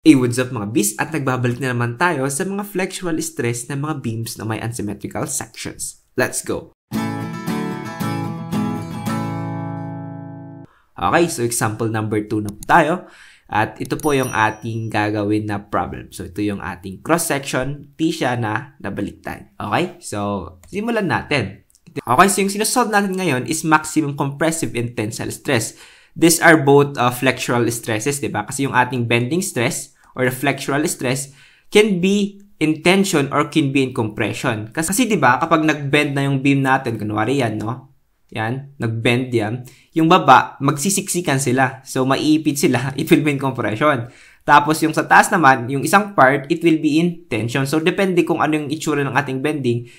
Hey, what's up mga bis? At nagbabalik na naman tayo sa mga flexural stress ng mga beams na may unsymmetrical sections. Let's go! Okay, so example number 2 na po tayo. At ito po yung ating gagawin na problem. So ito yung ating cross-section, T siya na nabaliktad. Okay, so simulan natin. Okay, so yung sinusolve natin ngayon is maximum compressive and tensile stress. These are both flexural stresses, diba? Kasi yung ating bending stress or the flexural stress can be in tension or can be in compression. Kasi diba, kapag nag-bend na yung beam natin, kunwari yan, no? Yan, nag-bend yan. Yung baba, magsisiksikan sila. So, maiipit sila. It will be in compression. Tapos, yung sa taas naman, yung isang part, it will be in tension. So, depende kung ano yung itsura ng ating bending.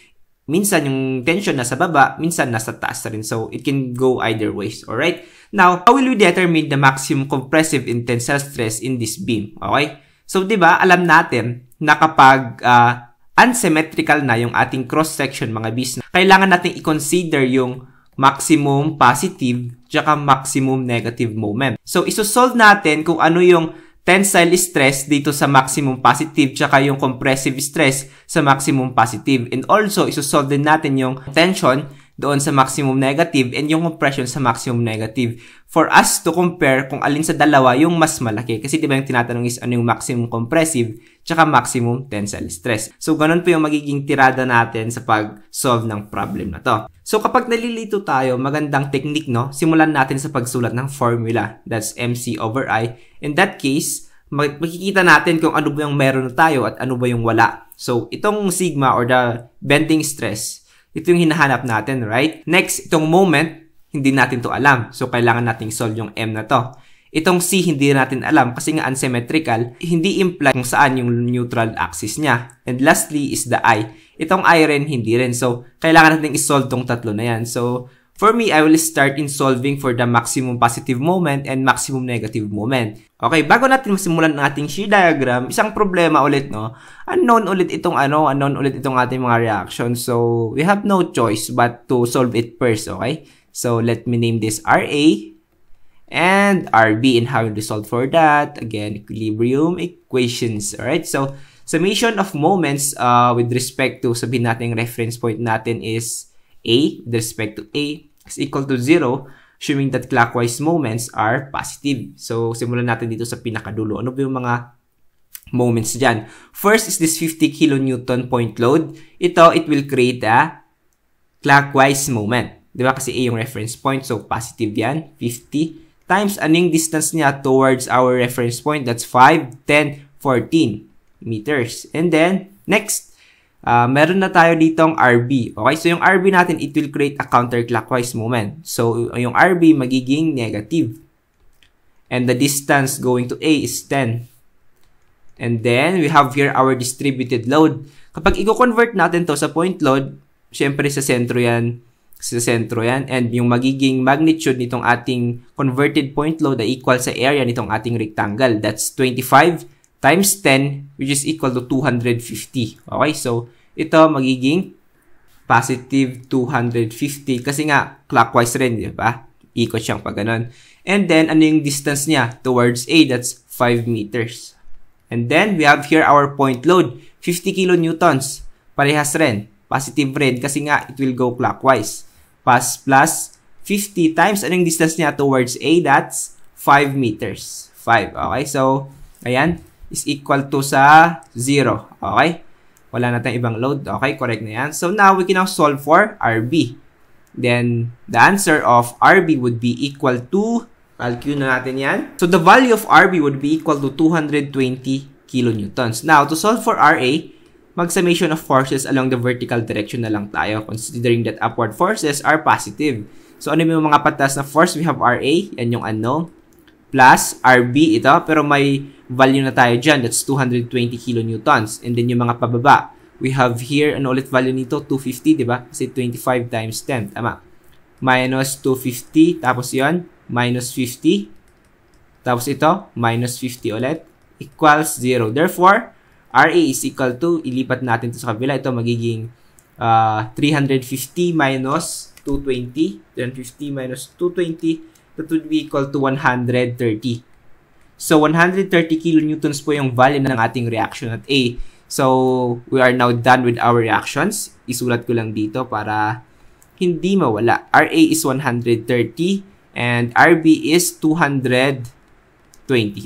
Minsan, yung tension nasa baba, minsan nasa taas rin. So, it can go either ways. Alright? Now, how will we determine the maximum compressive and tensile stress in this beam? Okay? So, di ba, alam natin na kapag unsymmetrical na yung ating cross-section, mga bis, kailangan natin i-consider yung maximum positive tsaka maximum negative moment. So, isosolve natin kung ano yung tensile stress dito sa maximum positive tsaka yung compressive stress sa maximum positive. And also, isosolve din natin yung tension doon sa maximum negative and yung compression sa maximum negative for us to compare kung alin sa dalawa yung mas malaki. Kasi diba yung tinatanong is ano yung maximum compressive tsaka maximum tensile stress. So, ganun po yung magiging tirada natin sa pag-solve ng problem na to. So, kapag nalilito tayo, magandang technique, no? Simulan natin sa pagsulat ng formula. That's MC over I. In that case, makikita natin kung ano ba yung meron na tayo at ano ba yung wala. So, itong sigma or the bending stress, ito yung hinahanap natin, right? Next, itong moment, hindi natin to alam. So, kailangan nating solve yung M na to. Itong C, hindi natin alam kasi nga unsymmetrical, hindi imply kung saan yung neutral axis niya. And lastly is the I. Itong I rin, hindi rin. So, kailangan natin isolve tong tatlo na yan. So, for me, I will start in solving for the maximum positive moment and maximum negative moment. Okay, bago natin masimulan ng ating shear diagram, isang problema ulit, no? Unknown ulit itong ating mga reactions. So, we have no choice but to solve it first, okay? So, let me name this RA and RB and how we solve for that. Again, equilibrium equations, alright? So, summation of moments with respect to, sabihin natin reference point natin is A with respect to A is equal to 0, assuming that clockwise moments are positive. So, simulan natin dito sa pinakadulo. Ano ba yung mga moments dyan? First is this 50 kilonewton point load. Ito, it will create a clockwise moment. Diba? Kasi A yung reference point. So, positive yan. 50 times anong distance niya towards our reference point. That's 5, 10, 14 meters. And then, next, meron na tayo ditong RB. Okay, so yung RB natin, it will create a counterclockwise moment. So, yung RB magiging negative. And the distance going to A is 10. And then, we have here our distributed load. Kapag i-convert natin to sa point load, syempre sa sentro yan. And yung magiging magnitude nitong ating converted point load ay equal sa area nitong ating rectangle. That's 25 times 10, which is equal to 250. Okay, so ito magiging positive 250 kasi nga clockwise rin, di ba? Ikot siyang pag ganun. And then, ano yung distance niya towards A? That's 5 meters. And then, we have here our point load, 50 kilonewtons. Parehas rin. Positive rin kasi nga it will go clockwise. Plus 50 times, ano yung distance niya towards A? That's 5 meters. 5. Okay, so, ayan, is equal to sa 0. Okay? Wala na tayong ibang load. Okay, correct na yan. So, now, we can now solve for RB. Then, the answer of RB would be equal to, calculate na natin yan. So, the value of RB would be equal to 220 kilonewtons. Now, to solve for RA, mag-summation of forces along the vertical direction na lang tayo, considering that upward forces are positive. So, ano yung mga patas na force? We have RA, yan yung unknown, plus RB ito, pero may value na tayo dyan, that's 220 kilonewtons. And then yung mga pababa, we have here, ano ulit value nito? 250, diba? Kasi 25 times 10, tama. Minus 250, tapos yon minus 50, tapos ito, minus 50 ulit, equals 0. Therefore, RA is equal to, ilipat natin ito sa kabila, ito magiging 350 minus 220, 350 minus 220, that would be equal to 130. So, 130 kilonewtons po yung value ng ating reaction at A. So, we are now done with our reactions. Isulat ko lang dito para hindi mawala. RA is 130 and RB is 220.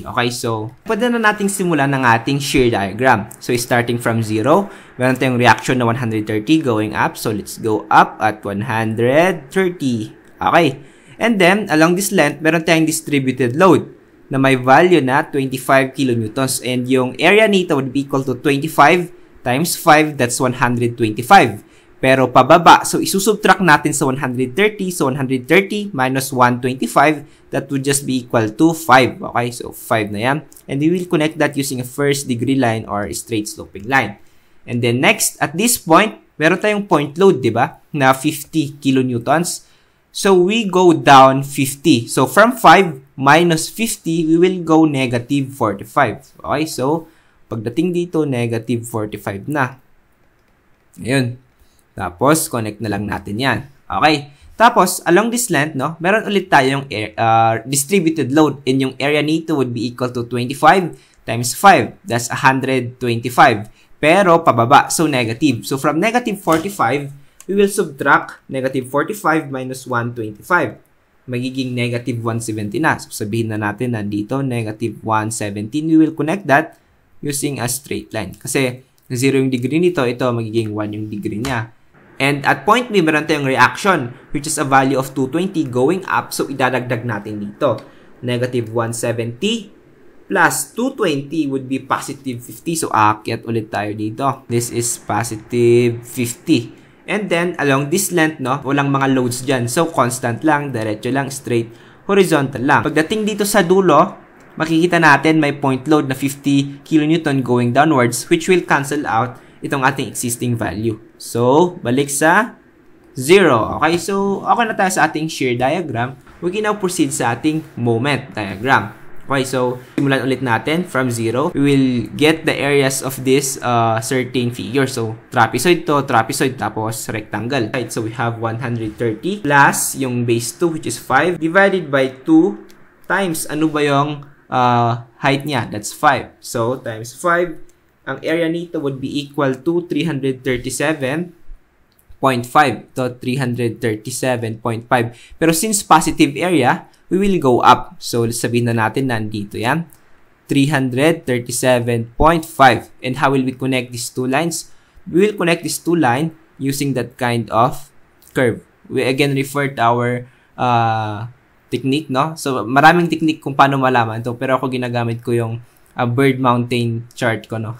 Okay, so pwede na nating simulan ng ating shear diagram. So, starting from 0, meron tayong reaction na 130 going up. So, let's go up at 130. Okay. And then, along this length, meron tayong distributed load na may value na 25 kilonewtons. And yung area nito would be equal to 25 times 5, that's 125. Pero pababa, so isusubtract natin sa 130. So 130 minus 125, that would just be equal to 5. Okay, so 5 na yan. And we will connect that using a first degree line or a straight sloping line. And then next, at this point, meron tayong point load, di ba? Na 50 kilonewtons. So we go down 50. So from 5 minus 50, we will go negative 45. Okay, so pagdating dito, negative 45 na. Ayun. Tapos, connect na lang natin yan. Okay. Tapos, along this length, no, meron ulit tayong distributed load. And yung area nito would be equal to 25 times 5. That's 125. Pero, pababa. So, negative. So, from negative 45, we will subtract negative 45 minus 125. Magiging negative 170 na. So, sabihin na natin na dito, negative 117. We will connect that using a straight line. Kasi, 0 yung degree nito, ito magiging 1 yung degree niya. And at point B, meron tayong reaction, which is a value of 220 going up. So, idadagdag natin dito. Negative 170 plus 220 would be positive 50. So, aakyat ulit tayo dito. This is positive 50. And then, along this length, no, walang mga loads dyan. So, constant lang, diretso lang, straight, horizontal lang. Pagdating dito sa dulo, makikita natin may point load na 50 kilonewton going downwards, which will cancel out itong ating existing value. So, balik sa 0. Okay, so, okay na tayo sa ating shear diagram. We can now proceed sa ating moment diagram. Okay, so, simulan ulit natin from 0. We will get the areas of this certain figure. So, trapezoid to, trapezoid, tapos rectangle. Right, so we have 130 plus yung base 2, which is 5, divided by 2 times, ano ba yung height niya? That's 5. So, times 5. Ang area nito would be equal to 337.5 to 337.5. Pero since positive area, we will go up. So, sabihin na natin nandito yan. 337.5. And how will we connect these two lines? We will connect these two lines using that kind of curve. We again refer to our technique, no? So, maraming technique kung paano malaman to. Pero ako ginagamit ko yung bird mountain chart ko, no?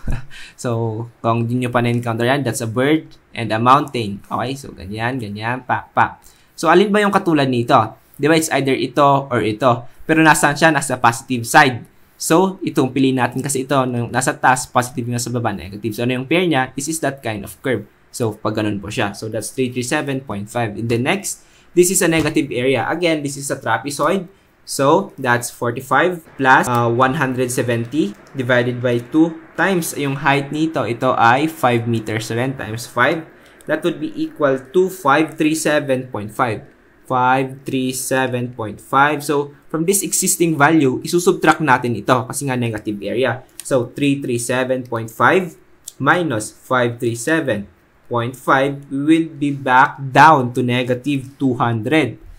So, kung di nyo pa na-encounter yan, that's a bird and a mountain. Okay? So, ganyan, ganyan, pak. So, alin ba yung katulad nito? Di ba? It's either ito or ito. Pero nasaan siya? Nasa positive side. So, itong piliin natin kasi ito, nasa taas, positive yung nasa baba, negative. So, ano yung pair niya? This is that kind of curve. So, pag ganun po siya. So, that's 337.5. In the next, this is a negative area. Again, this is a trapezoid. So, that's 45 plus 170 divided by 2 times yung height nito. Ito ay 5 meters rin times 5. That would be equal to 537.5. 537.5. So, from this existing value, isusubtract natin ito kasi nga negative area. So, 337.5 minus 537.5, we will be back down to negative 200.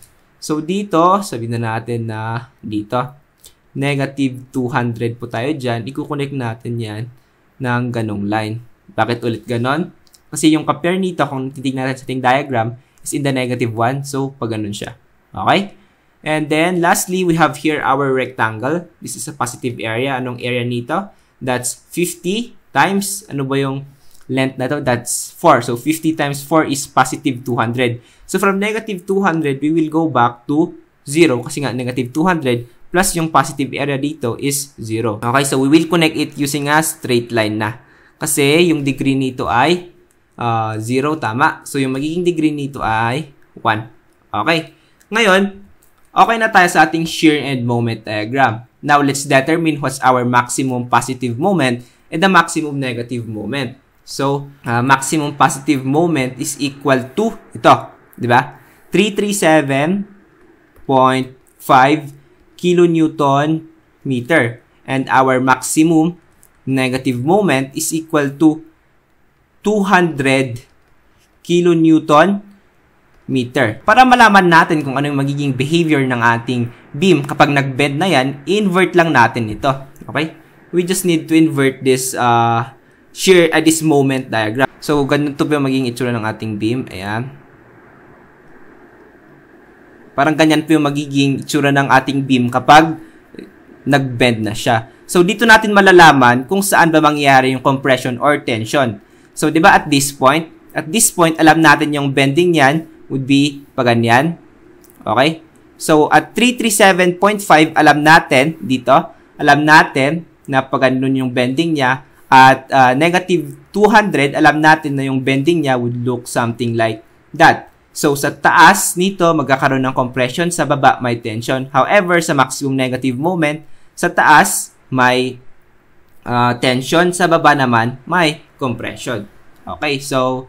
So, dito, sabihin na natin na dito, negative 200 po tayo dyan. I-connect natin yan ng ganong line. Bakit ulit ganon? Kasi yung ka-pair nito, kung titignan natin sa ating diagram, is in the negative 1. So, pag ganon siya. Okay? And then, lastly, we have here our rectangle. This is a positive area. Anong area nito? That's 50 times, ano ba yung length na to? That's 4. So, 50 times 4 is positive 200. So, from negative 200, we will go back to 0 kasi nga negative 200 plus yung positive area dito is 0. Okay, so we will connect it using a straight line na. Kasi yung degree nito ay 0, tama. So, yung magiging degree nito ay 1. Okay. Ngayon, okay na tayo sa ating shear and moment diagram. Now, let's determine what's our maximum positive moment and the maximum negative moment. So, maximum positive moment is equal to ito, di ba? 337.5 kilonewton meter. And our maximum negative moment is equal to 200 kilonewton meter. Para malaman natin kung ano yung magiging behavior ng ating beam kapag nag-bend na yan, invert lang natin ito. Okay? We just need to invert this this moment diagram. So, ganito po yung magiging itsura ng ating beam. Ayan. Parang ganyan po yung magiging itsura ng ating beam kapag nag-bend na siya. So, dito natin malalaman kung saan ba mangyayari yung compression or tension. So, di ba at this point, alam natin yung bending yan would be paganyan. Okay? So, at 337.5, alam natin na paganon yung bending niya. At negative 200, alam natin na yung bending niya would look something like that. So, sa taas nito, magkakaroon ng compression. Sa baba, may tension. However, sa maximum negative moment, sa taas, may tension. Sa baba naman, may compression. Okay, so,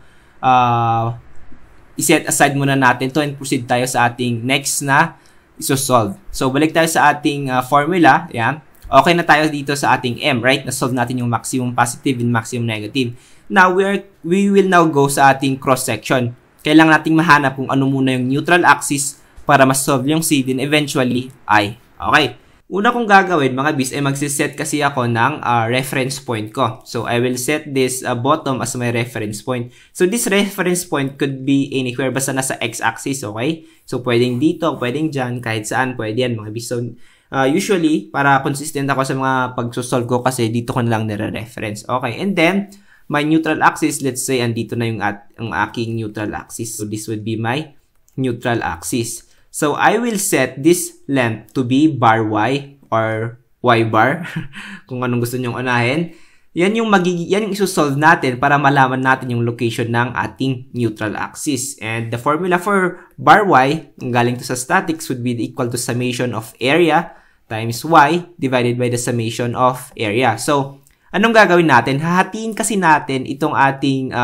iset aside muna natin to and proceed tayo sa ating next na isosolve. So, balik tayo sa ating formula. Yan. Okay na tayo dito sa ating M, right? Na-solve natin yung maximum positive and maximum negative. Now, we will now go sa ating cross-section. Kailangan nating mahanap kung ano muna yung neutral axis para ma-solve yung C, then eventually I. Okay. Una kong gagawin, mga bis, ay magsiset kasi ako ng reference point ko. So, I will set this bottom as my reference point. So, this reference point could be anywhere, basta nasa x-axis, okay? So, pwedeng dito, pwedeng dyan, kahit saan, pwede yan, mga bis. So, usually, para consistent ako sa mga pagsosolve ko kasi dito ko na lang nire-reference. Okay, and then, my neutral axis, let's say, andito na yung aking neutral axis. So, this would be my neutral axis. So, I will set this length to be bar y or y bar. Kung anong gusto nyong unahin. Yan yung isusolve natin para malaman natin yung location ng ating neutral axis. And the formula for bar y, galing to sa statics, would be equal to summation of area times y divided by the summation of area. So, anong gagawin natin? Hahatiin kasi natin itong ating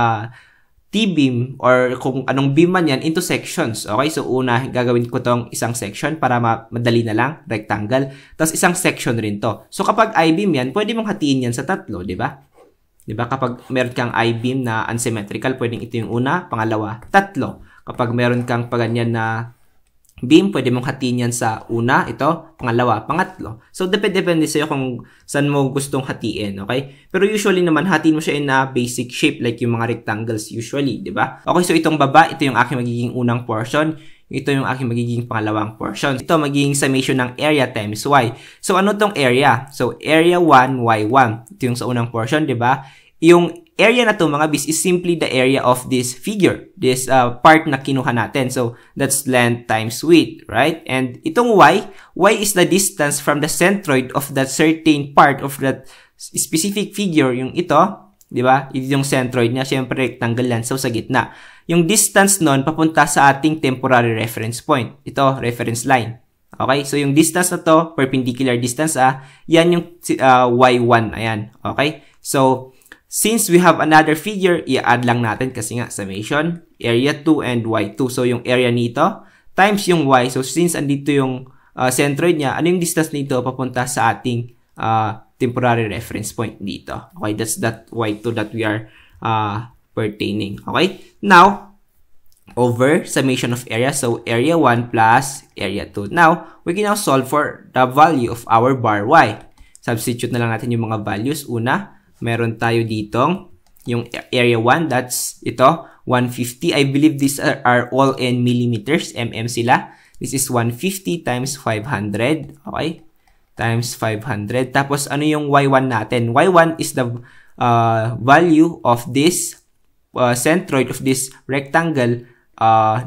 T-beam or kung anong beam man yan into sections. Okay? So, una, gagawin ko tong isang section para madali na lang, rectangle. Tapos, isang section rin to. So, kapag I-beam yan, pwede mong hatiin yan sa tatlo, di ba? Di ba? Kapag meron kang I-beam na unsymmetrical, pwedeng ito yung una, pangalawa, tatlo. Kapag meron kang paganyan na beam, pwede mong hatiin yan sa una, ito, pangalawa, pangatlo. So, depende sa'yo kung saan mo gustong hatiin, okay? Pero usually naman, hatiin mo siya in a basic shape like yung mga rectangles usually, di ba? Okay, so itong baba, ito yung aking magiging unang portion. Ito yung aking magiging pangalawang portion. Ito magiging summation ng area times y. So, ano tong area? So, area 1, y1. Ito yung sa unang portion, di ba? Yung area na to, mga bis, is simply the area of this figure, this part na kinuha natin. So, that's length times width, right? And itong y is the distance from the centroid of that certain part of that specific figure. Yung ito, di ba? Ito yung centroid niya, syempre rectangle yan, so sa gitna. Yung distance nun, papunta sa ating temporary reference point. Ito, reference line. Okay? So, yung distance na to, perpendicular distance, yan yung y1, ayan. Okay? So, since we have another figure, i-add lang natin kasi nga summation, area 2 and y2. So, yung area nito times yung y. So, since andito yung centroid niya, ano yung distance nito papunta sa ating temporary reference point dito. Okay, that's that y2 that we are pertaining. Okay, now, over summation of area. So, area 1 plus area 2. Now, we can now solve for the value of our bar y. Substitute na lang natin yung mga values. Una, meron tayo ditong yung area 1, that's ito, 150. I believe these are all in millimeters, mm sila. This is 150 times 500, okay? Times 500. Tapos, ano yung y1 natin? y1 is the value of this centroid of this rectangle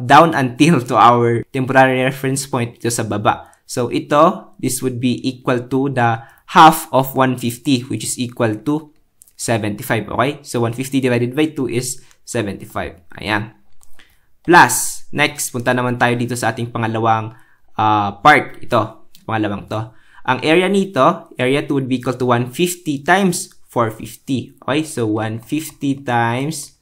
down until to our temporary reference point dito sa baba. So, ito, this would be equal to the half of 150, which is equal to 75, okay? So, 150 divided by 2 is 75. Ayan. Plus, next, punta naman tayo dito sa ating pangalawang part. Ito, pangalawang to. Ang area nito, area 2 would be equal to 150 times 450. Okay? So, 150 times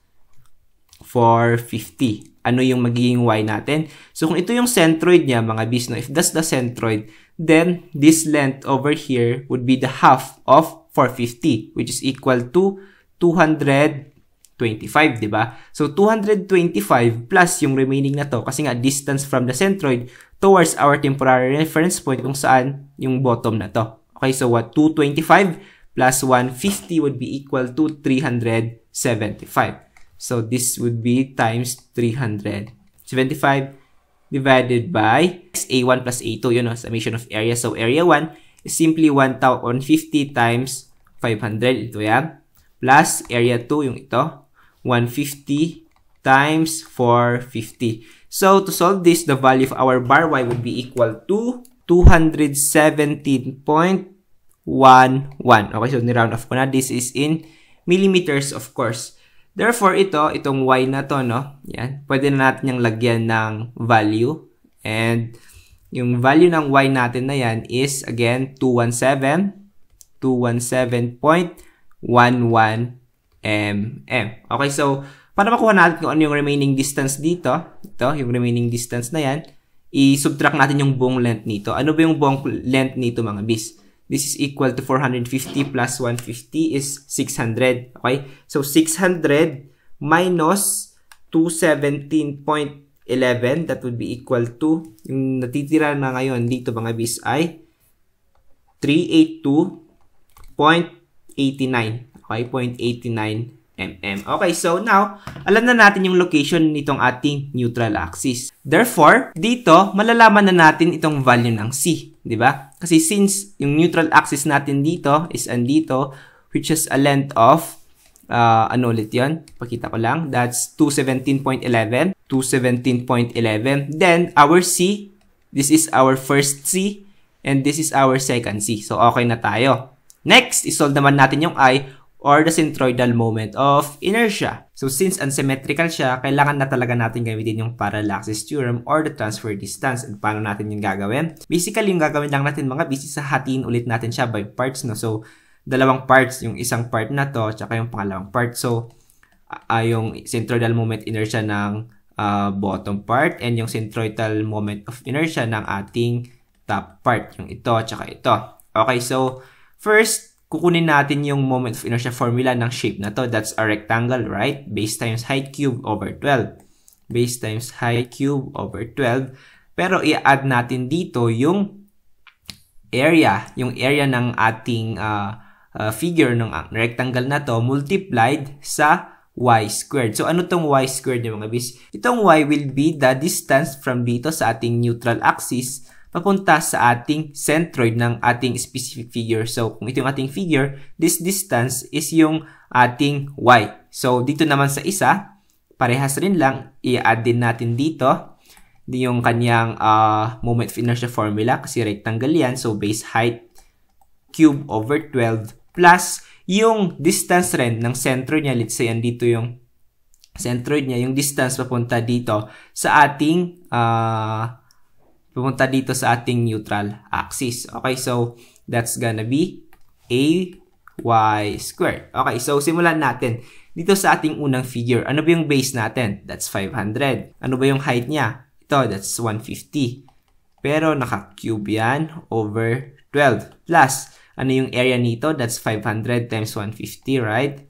450. Ano yung magiging y natin? So, kung ito yung centroid niya, mga bis, no? If that's the centroid, then this length over here would be the half of 450, which is equal to 225, diba? So, 225 plus yung remaining na to, kasi nga distance from the centroid towards our temporary reference point kung saan yung bottom na to. Okay, so what? 225 plus 150 would be equal to 375. So, this would be times 375 divided by A1 plus A2, yun, summation of area. So, area 1 is simply 150 times 500, ito yan. Plus, area 2, yung ito, 150 times 450. So, to solve this, the value of our bar y would be equal to 217.11. Okay, so ni-round off ko na. This is in millimeters, of course. Therefore, itong y na to, no? Yan. Pwede na natin yung lagyan ng value. And yung value ng y natin na yan is, again, 217.11 mm. Okay, so, para makuha natin kung ano yung remaining distance dito, ito, yung remaining distance na yan, i-subtract natin yung buong length nito. Ano ba yung buong length nito, mga bis? This is equal to 450 plus 150 is 600. Okay? So, 600 minus 217.11, that would be equal to, yung natitira na ngayon dito, mga bis, ay 382.89. Okay? 0.89 mm. Okay, so now, alam na natin yung location nitong ating neutral axis. Therefore, dito, malalaman na natin itong value ng C. Diba? Kasi since yung neutral axis natin dito is andito, which has a length of, ano ulit yun? Pakita ko lang. That's 217.11. 217.11. Then, our C, this is our first C, and this is our second C. So, okay na tayo. Next, isolve naman natin yung I, or the centroidal moment of inertia. So, since unsymmetrical siya, kailangan na talaga natin gamitin yung parallel axis theorem or the transfer distance. And paano natin yung gagawin? Basically, yung gagawin lang natin mga bis, sa hatiin ulit natin siya by parts, no? So, dalawang parts, yung isang part na to, tsaka yung pangalawang part. So, yung centroidal moment inertia ng bottom part, and yung centroidal moment of inertia ng ating top part, yung ito, tsaka ito. Okay, so, first, kukunin natin yung moment of inertia formula ng shape na to. That's a rectangle, right? Base times height cube over 12. Base times height cube over 12. Pero i-add natin dito yung area. Yung area ng ating figure ng rectangle na to multiplied sa y squared. So, ano tong y squared yung mga bis? Itong y will be the distance from dito sa ating neutral axis papunta sa ating centroid ng ating specific figure. So, kung ito yung ating figure, this distance is yung ating y. So, dito naman sa isa, parehas rin lang, i-add din natin dito yung kanyang moment of inertia formula kasi rectangle yan. So, base height cube over 12 plus yung distance rin ng centroid niya. Let's say, andito yung centroid niya, yung distance papunta dito sa ating neutral axis. Okay, so that's gonna be ay squared. Okay, so simulan natin. Dito sa ating unang figure, ano ba yung base natin? That's 500. Ano ba yung height niya? Ito, that's 150. Pero naka-cube yan over 12. Plus, ano yung area nito? That's 500 times 150, right?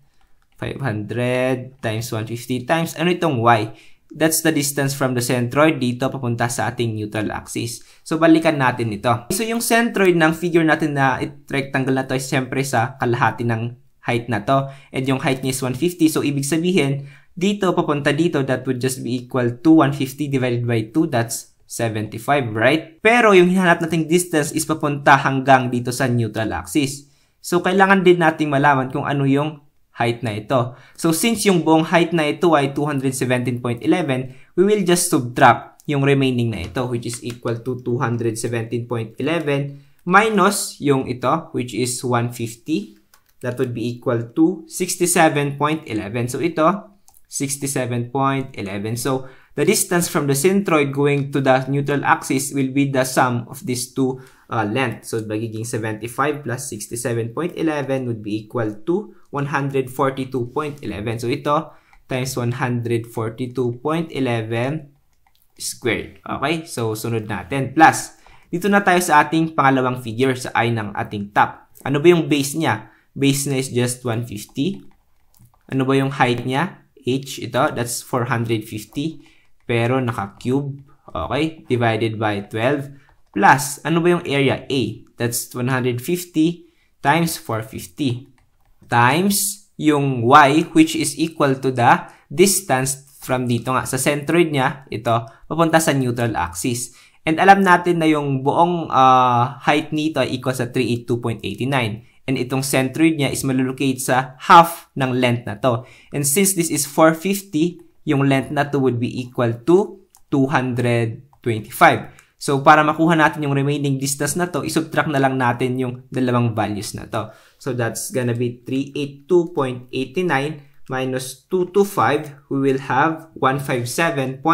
500 times 150 times, ano itong y? That's the distance from the centroid dito papunta sa ating neutral axis. So, balikan natin ito. So, yung centroid ng figure natin na rectangle na to is siyempre sa kalahati ng height na to. And yung height niya is 150. So, ibig sabihin, dito papunta dito, that would just be equal to 150 divided by 2. That's 75, right? Pero yung hinahanap nating distance is papunta hanggang dito sa neutral axis. So, kailangan din nating malaman kung ano yung height na ito. So, since yung buong height na ito ay 217.11, we will just subtract yung remaining na ito, which is equal to 217.11 minus yung ito, which is 150. That would be equal to 67.11. So, ito, 67.11. So, the distance from the centroid going to the neutral axis will be the sum of these two lengths. So, magiging 75 plus 67.11 would be equal to 142.11. So, ito times 142.11 squared. Okay? So, sunod natin. Plus, Dito na tayo sa ating pangalawang figure sa I ng ating top. Ano ba yung base niya? Base niya is just 150. Ano ba yung height niya? H, ito, that's 450. Pero naka-cube, okay? Divided by 12. Plus, ano ba yung area? A, that's 150 times 450. Times yung Y, which is equal to the distance from dito nga. Sa centroid niya, ito, papunta sa neutral axis. And alam natin na yung buong height nito ay equal sa 382.89. And itong centroid niya is malulocate sa half ng length na to. And since this is 450, yung length na to would be equal to 225. So, para makuha natin yung remaining distance na to, isubtract na lang natin yung dalawang values na to. So, that's gonna be 382.89 minus 225, we will have 157.89.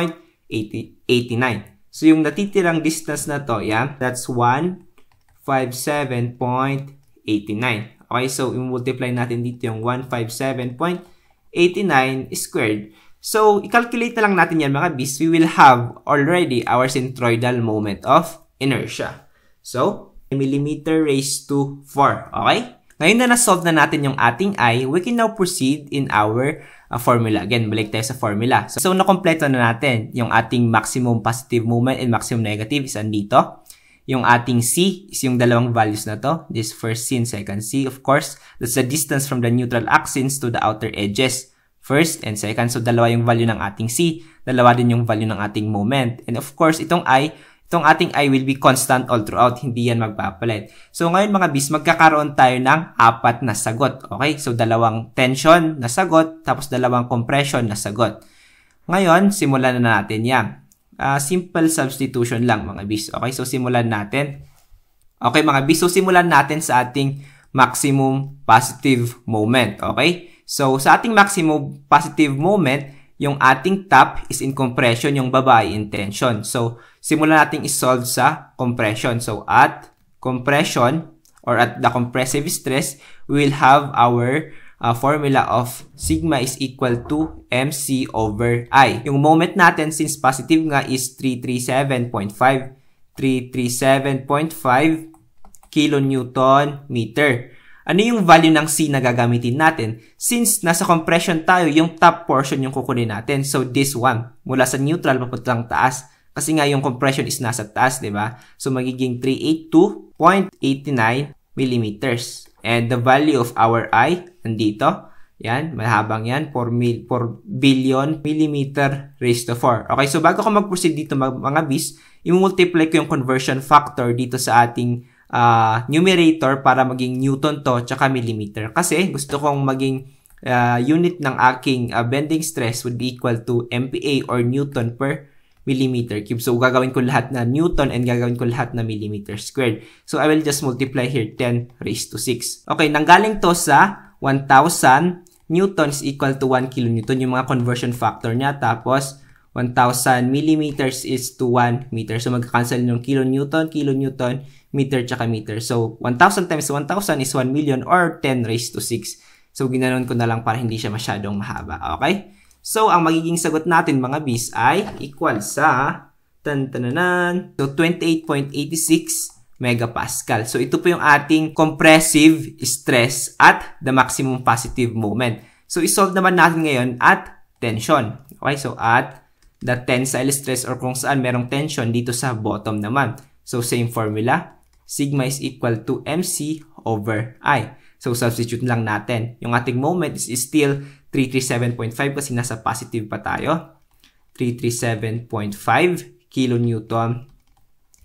So, yung natitirang distance na to, yeah, that's 157.89. Okay, so i-multiply natin dito yung 157.89 squared. So, i-calculate na lang natin yan mga bis. We will have already our centroidal moment of inertia. So, millimeter raised to 4. Okay? Ngayon na na-solve na natin yung ating I, we can now proceed in our formula. Again, balik tayo sa formula. So, nakompleto na natin yung ating maximum positive moment and maximum negative is andito. Yung ating C is yung dalawang values na to. This first C and second C, of course. That's the distance from the neutral axis to the outer edges. First and second. So, dalawa yung value ng ating C. Dalawa din yung value ng ating moment. And of course, itong ating I will be constant all throughout. Hindi yan magpapalit. So, ngayon mga bis, magkakaroon tayo ng 4 na sagot. Okay? So, dalawang tension na sagot, tapos dalawang compression na sagot. Ngayon, simulan na natin yan. Simple substitution lang mga bis. Okay, so simulan natin. Okay mga bis, so simulan natin sa ating maximum positive moment. Okay, so sa ating maximum positive moment, yung ating top is in compression, yung baba ay in tension. So simulan natin i-solve sa compression. So at compression or at the compressive stress, we will have our formula of sigma is equal to mc over I. Yung moment natin, since positive nga, is 337.5 kilonewton meter. Ano yung value ng C na gagamitin natin? Since nasa compression tayo, yung top portion yung kukunin natin. So, this one, mula sa neutral papuntang taas. Kasi nga yung compression is nasa taas, di ba? So, magiging 382.89 millimeters. And the value of our I, nandito. Yan, mahabang yan. 4 billion millimeter raised to 4. Okay, so bago ko mag-proceed dito mga bis, i-multiply ko yung conversion factor dito sa ating numerator para maging newton to, tsaka millimeter. Kasi gusto kong maging unit ng aking bending stress would be equal to MPa or newton per millimeter cube. So, gagawin ko lahat na newton and gagawin ko lahat na millimeter squared. So, I will just multiply here 10 raised to 6. Okay, nanggaling to sa 1,000 newton is equal to 1 kilonewton, yung mga conversion factor niya. Tapos, 1,000 millimeters is to 1 meter. So, magkakancel yung kilonewton, meter, tsaka meter. So, 1,000 times 1,000 is 1 million or 10 raised to 6. So, ginanon ko na lang para hindi siya masyadong mahaba. Okay? So, ang magiging sagot natin mga bis ay equal sa so 28.86 megapascal. So, ito po yung ating compressive stress at the maximum positive moment. So, isolve naman natin ngayon at tension. Okay? So, at the tensile stress or kung saan merong tension dito sa bottom naman. So, same formula. Sigma is equal to MC over I. So, substitute lang natin. Yung ating moment is still 337.5 kasi nasa positive pa tayo. 337.5 kilonewton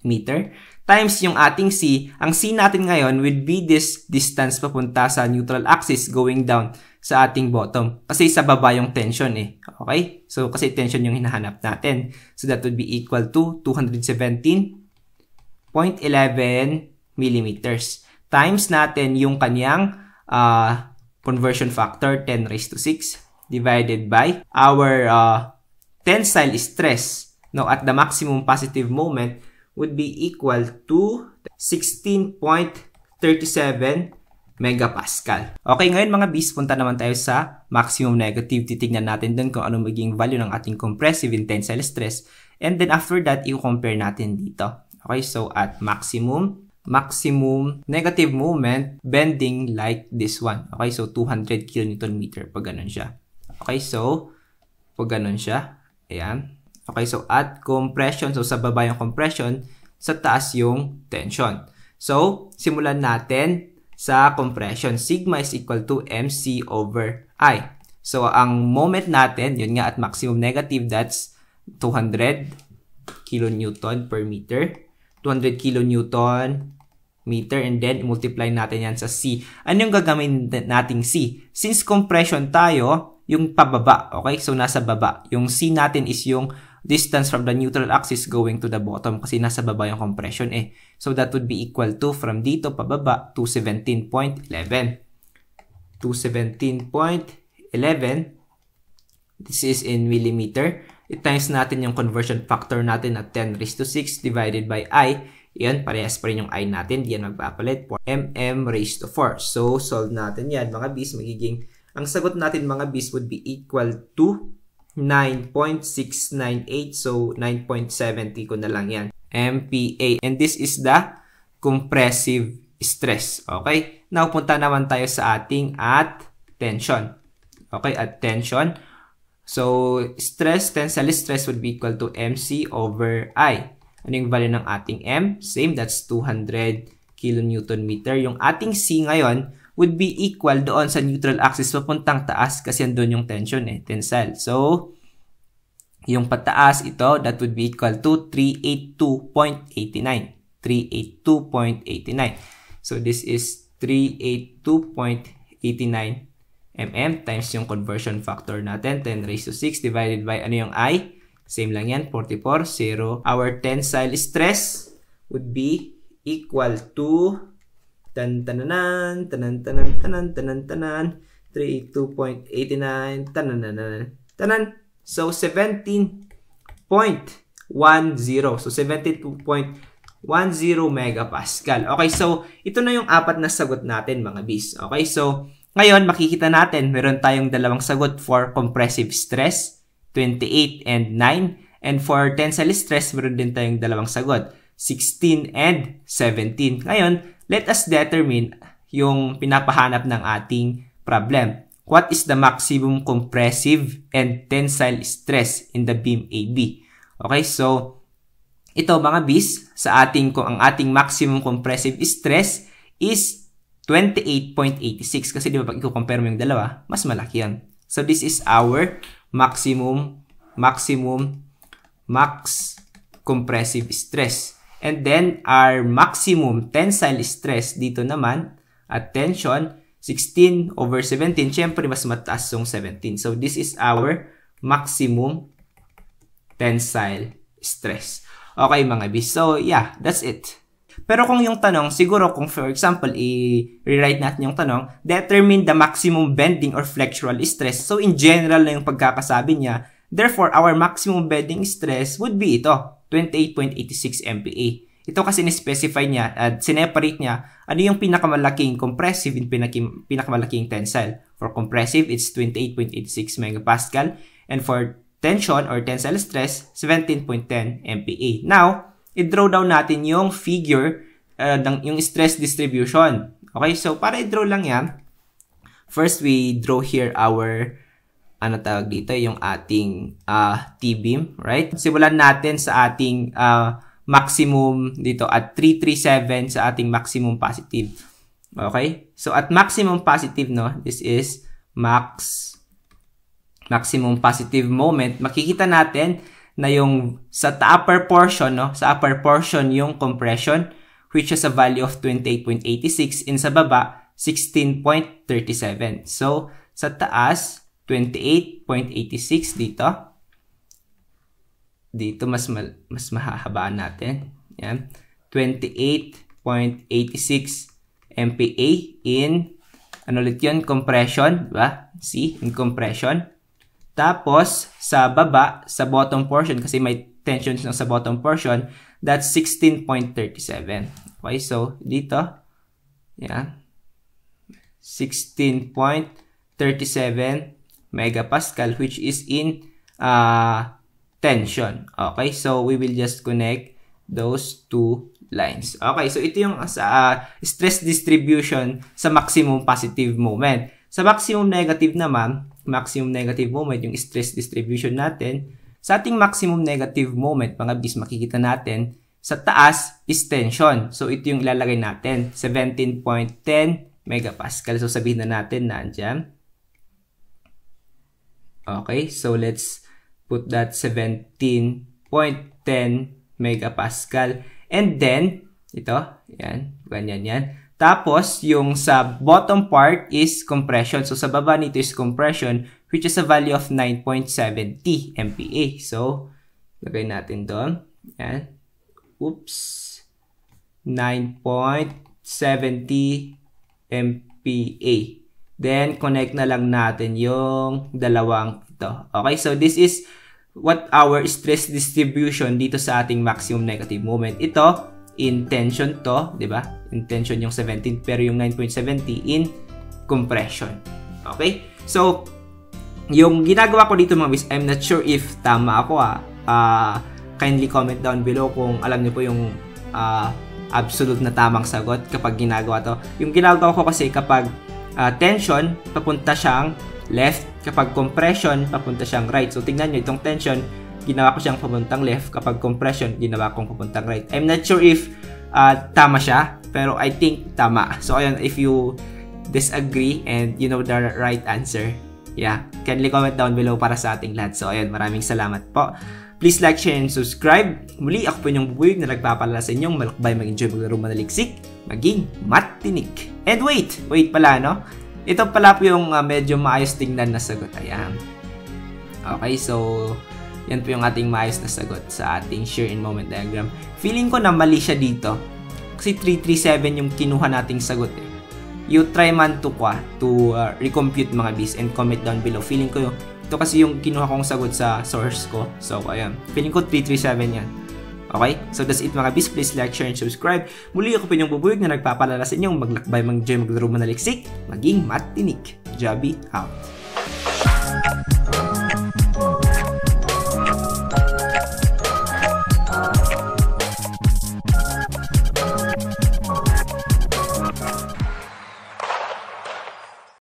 meter times yung ating C. Ang C natin ngayon would be this distance papunta sa neutral axis going down sa ating bottom. Kasi sa baba yung tension eh. Okay? So, kasi tension yung hinahanap natin. So, that would be equal to 217.11 millimeters. Times natin yung kanyang conversion factor, 10 raised to 6, divided by our tensile stress, no, at the maximum positive moment would be equal to 16.37 megapascal. Okay, ngayon mga bis, punta naman tayo sa maximum negative. Titignan natin dun kung ano magiging value ng ating compressive and tensile stress. And then after that, i-compare natin dito. Okay, so at maximum negative moment bending like this one. Okay, so 200 kN meter pag ganun siya. Okay, so pag ganun siya, ayan. Okay, so at compression, so sa baba yung compression, sa taas yung tension. So, simulan natin sa compression. Sigma is equal to MC over I. So, ang moment natin, yun nga at maximum negative, that's 200 kilonewton per meter. 200 kilonewton meter, and then multiply natin yan sa C. Ano yung gagawin nating C? Since compression tayo, yung pababa, okay? So, nasa baba. Yung C natin is yung distance from the neutral axis going to the bottom kasi nasa baba yung compression eh. So, that would be equal to, from dito pababa, 217.11. 217.11. This is in millimeter. I-times natin yung conversion factor natin at 10 raised to 6 divided by I. Yan, parehas pa rin yung I natin. Diyan magpapalit. mm raised to 4. So, solve natin yan, mga bis. Magiging, ang sagot natin, mga bis, would be equal to 9.698. So, 9.70 ko na lang yan. MPa. And this is the compressive stress. Okay? Now, punta naman tayo sa ating at tension. Okay? At tension. So, stress, tensile stress would be equal to MC over I. Ano yung value ng ating M? Same, that's 200 kilonewton meter. Yung ating C ngayon would be equal doon sa neutral axis papuntang taas kasi andun yung tension eh, tensile. So, yung pataas ito, that would be equal to 382.89. 382.89. So, this is 382.89 mm times yung conversion factor natin, 10 raised to 6 divided by ano yung I? Same lang yan, 44, 0. Our tensile stress would be equal to 382.89, so 17.10. So 17.10 megapascal. Okay, so ito na yung apat na sagot natin, mga bis. Okay, so ngayon makikita natin meron tayong dalawang sagot for compressive stress, 28 and 9, and for tensile stress meron din tayong dalawang sagot, 16 and 17. Ngayon, let us determine yung pinapahanap ng ating problem. What is the maximum compressive and tensile stress in the beam AB? Okay, so ito mga bis, sa ating, kung ang ating maximum compressive stress is 28.86 kasi di ba pag i-compare mo yung dalawa, mas malaki yan. So this is our max compressive stress. And then, our maximum tensile stress dito naman, at tension, 16 over 17. Siyempre, mas mataas yung 17. So, this is our maximum tensile stress. Okay, mga bis. So, yeah, that's it. Pero kung yung tanong, siguro kung for example, i-rewrite natin yung tanong, determine the maximum bending or flexural stress. So, in general na yung pagkakasabi niya, therefore, our maximum bending stress would be ito. 28.86 MPa. Ito kasi ni-specify niya at sineparate niya ano yung pinakamalaking compressive and pinakamalaking tensile. For compressive, it's 28.86 megapascal. And for tension or tensile stress, 17.10 MPa. Now, i-draw down natin yung figure, yung stress distribution. Okay, so para i-draw lang yan, first we draw here our ano tawag dito, yung ating T-beam, right? Simulan natin sa ating maximum dito at 337 sa ating maximum positive. Okay? So, at maximum positive, no, this is maximum positive moment. Makikita natin na yung sa upper portion, no, sa upper portion yung compression, which has a value of 28.86, in sa baba, 16.37. So, sa taas, 28.86 dito. Dito mas mahahabaan natin. Yan. 28.86 MPa in ano ulit yun? Compression, diba? See? In compression. Tapos sa baba, sa bottom portion kasi may tension sa bottom portion, that's 16.37. Okay, so dito, yan. 16.37 megapascal, which is in tension. Okay, so we will just connect those two lines. Okay, so ito yung stress distribution sa maximum positive moment. Sa maximum negative naman, maximum negative moment, yung stress distribution natin, sa ating maximum negative moment, mga bis, makikita natin, sa taas is tension. So, ito yung ilalagay natin, 17.10 megapascal. So, sabihin na natin na andyan. Okay, so let's put that 17.10 megapascal. And then, ito, yan, ganyan yan. Tapos, yung sa bottom part is compression. So, sa baba nito is compression, which is a value of 9.70 MPa. So, lagay natin doon. Yan. Oops. 9.70 MPa. Then, connect na lang natin yung dalawang ito. Okay, so this is what our stress distribution dito sa ating maximum negative moment. Ito, in tension to, di ba? In tension yung 17, pero yung 9.70 in compression. Okay? So, yung ginagawa ko dito mga bis, I'm not sure if tama ako kindly comment down below kung alam niyo po yung absolute na tamang sagot kapag ginagawa to. Yung ginagawa ko kasi kapag tension, papunta siyang left. Kapag compression, papunta siyang right. So, tingnan nyo, itong tension, ginawa ko siyang papuntang left. Kapag compression, ginawa kong papuntang right. I'm not sure if tama siya, pero I think tama. So, ayun, if you disagree and you know the right answer, yeah, kindly comment down below para sa ating lahat. So, ayun, maraming salamat po. Please like, share, and subscribe. Muli, ako po yung bubuyog na nagpapalala sa inyong malakbay, mag-enjoy, maglaro, manaliksik, maging matinik. And wait pala, no? Ito pala po yung medyo maayos tingnan na sagot. Ayan. Okay, so yan po yung ating maayos na sagot sa ating shear in moment diagram. Feeling ko na mali siya dito. Kasi 337 yung kinuha nating sagot eh. You try man to recompute mga bis and comment down below. Feeling ko ito kasi yung kinuha kong sagot sa source ko. So, ayan. Feeling ko 337 yan. Okay? So, that's it mga bis. Please like, share, and subscribe. Muli ako po yung bubuyog na nagpapalala sa inyong maglakbay, mag-enjoy, maglaro, manaliksik, maging matinik. Jabi out.